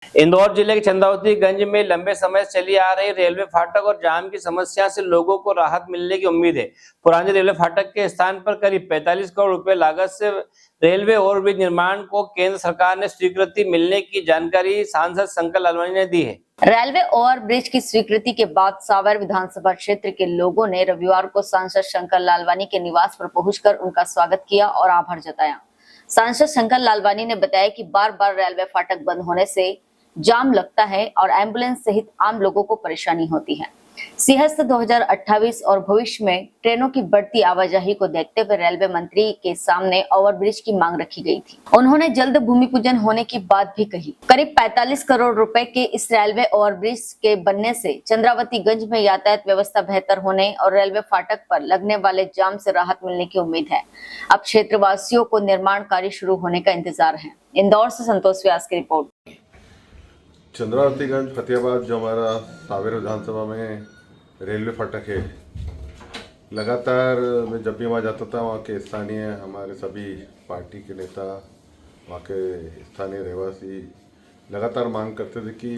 इंदौर जिले के चंद्रावतीगंज में लंबे समय से चली आ रही रेलवे फाटक और जाम की समस्या से लोगों को राहत मिलने की उम्मीद है। पुराने रेलवे फाटक के स्थान पर करीब 45 करोड़ रुपए लागत से रेलवे ओवरब्रिज निर्माण को केंद्र सरकार ने स्वीकृति मिलने की जानकारी सांसद शंकर लालवानी ने दी है। रेलवे ओवरब्रिज की स्वीकृति के बाद सावर विधानसभा क्षेत्र के लोगों ने रविवार को सांसद शंकर लालवानी के निवास पर पहुंचकर उनका स्वागत किया और आभार जताया। सांसद शंकर लालवानी ने बताया कि बार बार रेलवे फाटक बंद होने से जाम लगता है और एम्बुलेंस सहित आम लोगों को परेशानी होती है। सिंहस्थ 2028 और भविष्य में ट्रेनों की बढ़ती आवाजाही को देखते हुए रेलवे मंत्री के सामने ओवरब्रिज की मांग रखी गई थी। उन्होंने जल्द भूमि पूजन होने की बात भी कही। करीब 45 करोड़ रुपए के इस रेलवे ओवरब्रिज के बनने से चंद्रावतीगंज में यातायात व्यवस्था बेहतर होने और रेलवे फाटक पर लगने वाले जाम से राहत मिलने की उम्मीद है। अब क्षेत्रवासियों को निर्माण कार्य शुरू होने का इंतजार है। इंदौर से संतोष व्यास की रिपोर्ट। चंद्रावतीगंज फतेहाबाद जो हमारा सावेर विधानसभा में रेलवे फाटक है, लगातार मैं जब भी वहाँ जाता था वहाँ के स्थानीय हमारे सभी पार्टी के नेता, वहाँ के स्थानीय रहवासी लगातार मांग करते थे कि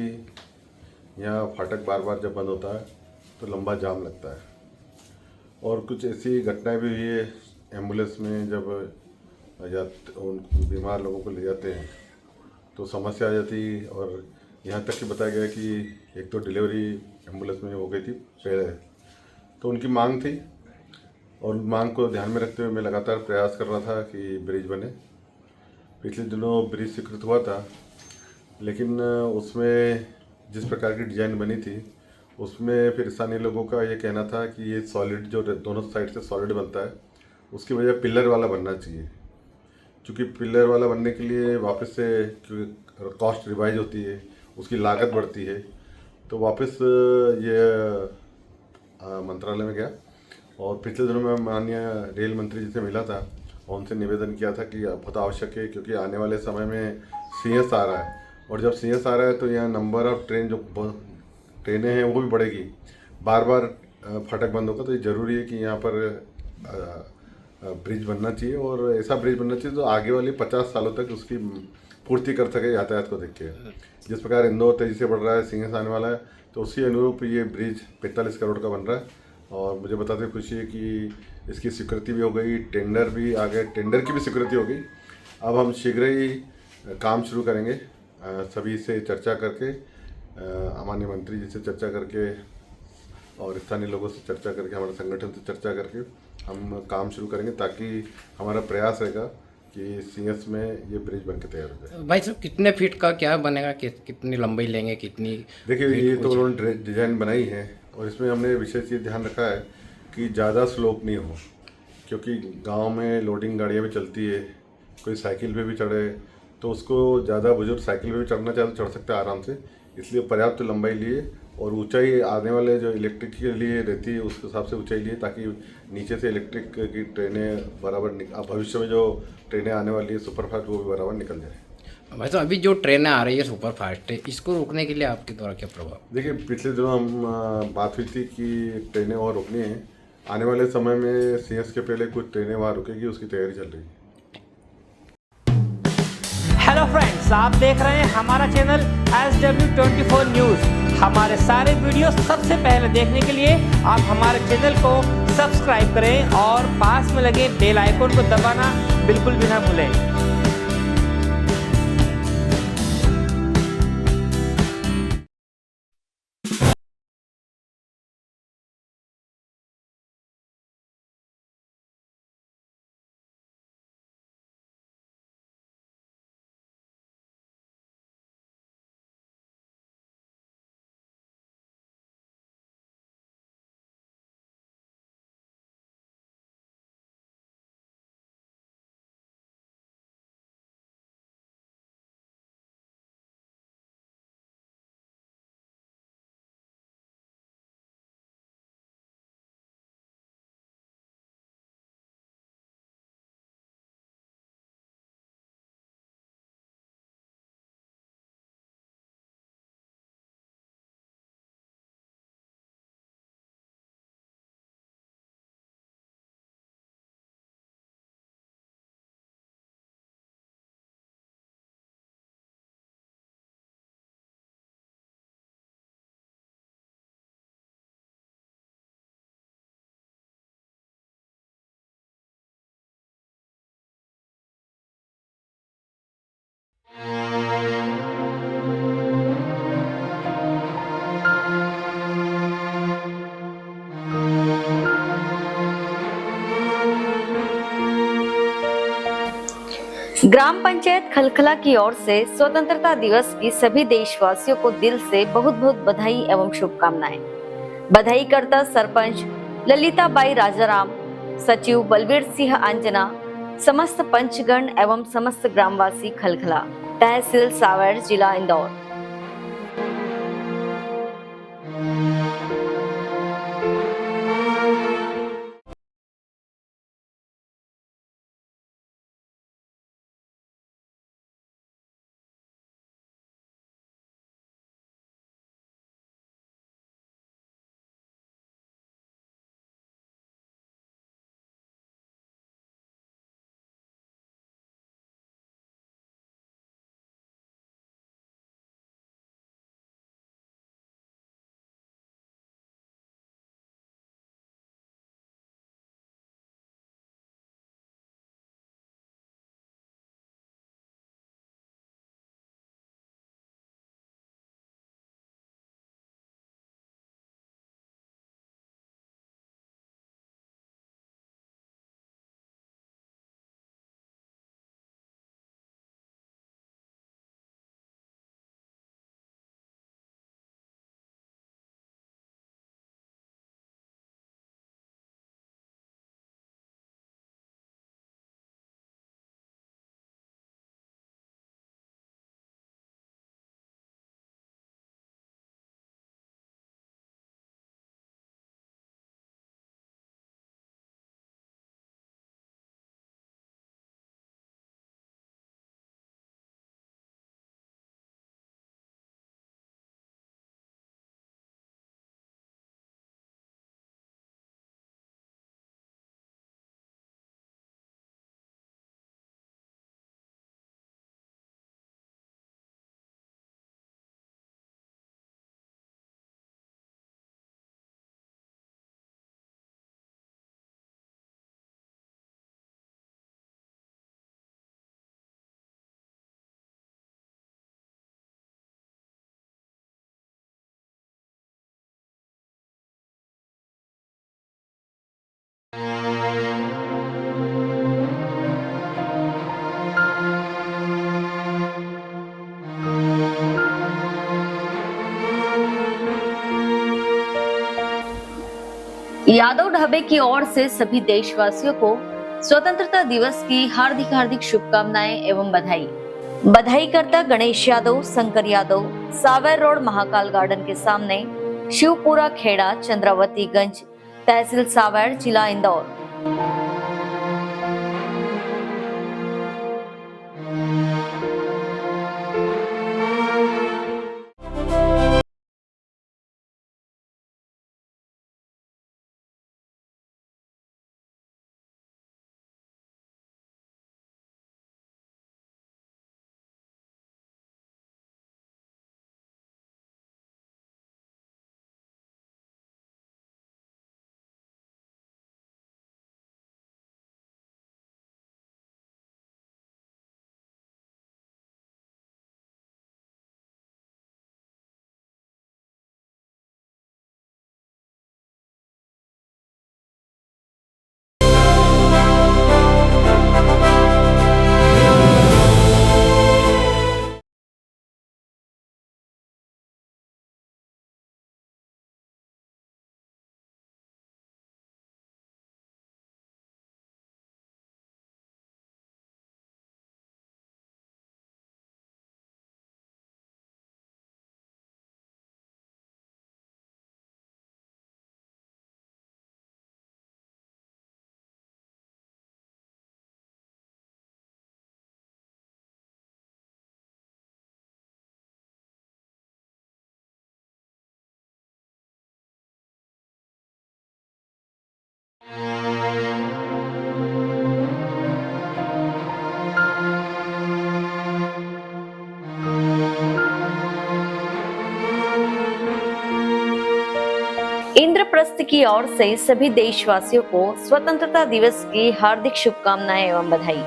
यहाँ फाटक बार बार जब बंद होता है तो लंबा जाम लगता है। और कुछ ऐसी घटनाएं भी हुई है, एम्बुलेंस में जब उन बीमार लोगों को ले जाते हैं तो समस्या आ जाती। और यहाँ तक कि बताया गया कि एक तो डिलीवरी एम्बुलेंस में हो गई थी पहले, तो उनकी मांग थी और मांग को ध्यान में रखते हुए मैं लगातार प्रयास कर रहा था कि ब्रिज बने। पिछले दिनों ब्रिज स्वीकृत हुआ था, लेकिन उसमें जिस प्रकार की डिज़ाइन बनी थी उसमें फिर स्थानीय लोगों का ये कहना था कि ये सॉलिड जो दोनों साइड से सॉलिड बनता है उसकी वजह पिलर वाला बनना चाहिए, क्योंकि पिलर वाला बनने के लिए वापस से क्योंकि कॉस्ट रिवाइज होती है, उसकी लागत बढ़ती है। तो वापस ये मंत्रालय में गया और पिछले दिनों में माननीय रेल मंत्री जी से मिला था और उनसे निवेदन किया था कि बहुत आवश्यक है, क्योंकि आने वाले समय में सीएस आ रहा है और जब सीएस आ रहा है तो यहाँ नंबर ऑफ ट्रेन जो ट्रेनें हैं वो भी बढ़ेगी। बार बार फाटक बंद होगा तो ये ज़रूरी है कि यहाँ पर ब्रिज बनना चाहिए और ऐसा ब्रिज बनना चाहिए तो आगे वाले 50 सालों तक उसकी पूर्ति कर सके यातायात को देख के। जिस प्रकार इंदौर तेज़ी से बढ़ रहा है, सिंहस्थ आने वाला है, तो उसी अनुरूप ये ब्रिज 45 करोड़ का बन रहा है। और मुझे बताते खुशी है कि इसकी स्वीकृति भी हो गई, टेंडर भी आ गए, टेंडर की भी स्वीकृति हो गई। अब हम शीघ्र ही काम शुरू करेंगे, सभी से चर्चा करके, माननीय मंत्री जी से चर्चा करके और स्थानीय लोगों से चर्चा करके, हमारे संगठन से चर्चा करके हम काम शुरू करेंगे, ताकि हमारा प्रयास रहेगा कि सीएस में ये ब्रिज बन के तैयार हो जाए। भाई साहब कितने फीट का क्या बनेगा, कितनी लंबाई लेंगे, कितनी? देखिए ये तो उन्होंने डिज़ाइन बनाई है और इसमें हमने विशेष ये ध्यान रखा है कि ज़्यादा स्लोप नहीं हो, क्योंकि गांव में लोडिंग गाड़ियाँ भी चलती है, कोई साइकिल पे भी चढ़े तो उसको ज़्यादा बुजुर्ग साइकिल पे भी चढ़ना चाहे तो चढ़ सकता है आराम से, इसलिए पर्याप्त लंबाई लिए और ऊंचाई आने वाले जो इलेक्ट्रिक के लिए रहती है उस हिसाब से ऊंचाई लिए, ताकि नीचे से इलेक्ट्रिक की ट्रेनें बराबर भविष्य में जो ट्रेनें आने वाली है सुपरफास्ट वो भी बराबर निकल जाए। भाई साहब अभी जो ट्रेनें आ रही है सुपर फास्ट है, इसको रोकने के लिए आपके द्वारा क्या प्रभाव? देखिए पिछले दिनों हम बात हुई थी कि ट्रेनें और रुकनी है, आने वाले समय में सीएस के पहले कुछ ट्रेनें वहाँ रुकेगी, उसकी तैयारी चल रही है। हेलो फ्रेंड्स, आप देख रहे हैं हमारा चैनल SW24 न्यूज। हमारे सारे वीडियो सबसे पहले देखने के लिए आप हमारे चैनल को सब्सक्राइब करें और पास में लगे बेल आइकन को दबाना बिल्कुल भी ना भूलें। ग्राम पंचायत खलखला की ओर से स्वतंत्रता दिवस की सभी देशवासियों को दिल से बहुत बहुत बधाई एवं शुभकामनाएं। बधाई करता सरपंच ललिताबाई राजाराम, सचिव बलवीर सिंह आंजना, समस्त पंचगण एवं समस्त ग्रामवासी खलखला, तहसील सावर, जिला इंदौर। यादव ढाबे की ओर से सभी देशवासियों को स्वतंत्रता दिवस की हार्दिक हार्दिक शुभकामनाएं एवं बधाई। बधाई करता गणेश यादव, शंकर यादव, सावर रोड महाकाल गार्डन के सामने, शिवपुरा खेड़ा, चंद्रावतीगंज, तहसील सावर, जिला इंदौर। इंद्रप्रस्थ की ओर से सभी देशवासियों को स्वतंत्रता दिवस की हार्दिक शुभकामनाएं एवं बधाई।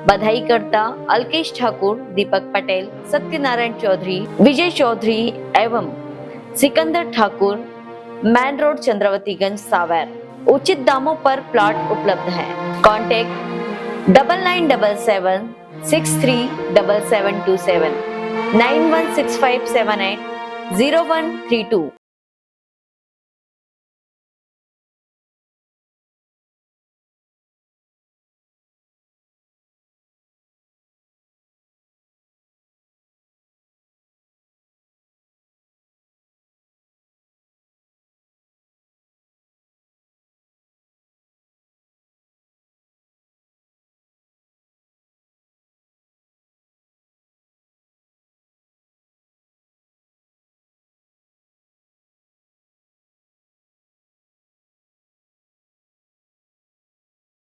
बधाई करता अलकेश ठाकुर, दीपक पटेल, सत्यनारायण चौधरी, विजय चौधरी एवं सिकंदर ठाकुर, मैन रोड, चंद्रावतीगंज, सावर। उचित दामों पर प्लॉट उपलब्ध है। कॉन्टेक्ट 9977 637727 9165780132।